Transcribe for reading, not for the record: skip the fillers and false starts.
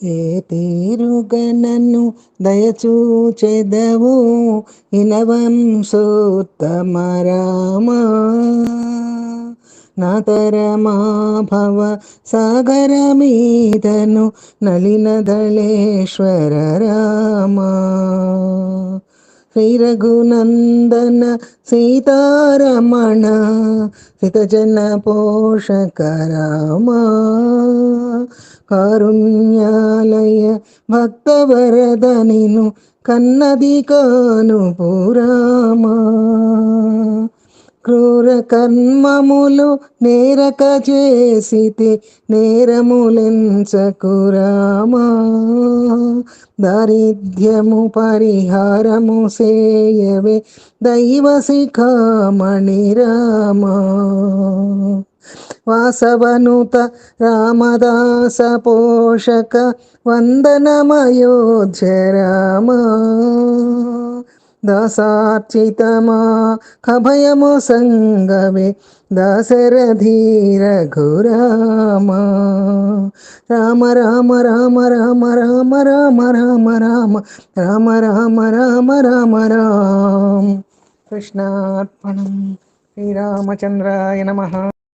ఏ తీరుగనను దయచూచెదవు ఇనవంశోత్తమ రామా. నా తరమా భవ సాగర మీదను నలినదళేశ్వర రామా. శ్రీ రఘునందన సీతారమణ హితజన పోషక రామా. కారుణ్యాలయ భక్తవరద నిను కన్నది కాను పురామా. క్రూర కర్మములు నేరక చేసితే నేరములెంచకు రామా. దారిద్ర్యము పరిహారము సేయవే దైవ శిఖామణి రామా. వాసవనుత రామదాస పోషక వందనమయోధ్య రామా. దాసార్చితమా కభయము సంగవే దాశరథి రఘురామా. రామ రామ రామ రామ రామ రామ రామ రామ రామ రామ రామ రామ రామ. కృష్ణార్పణం. శ్రీరామచంద్రాయ నమః.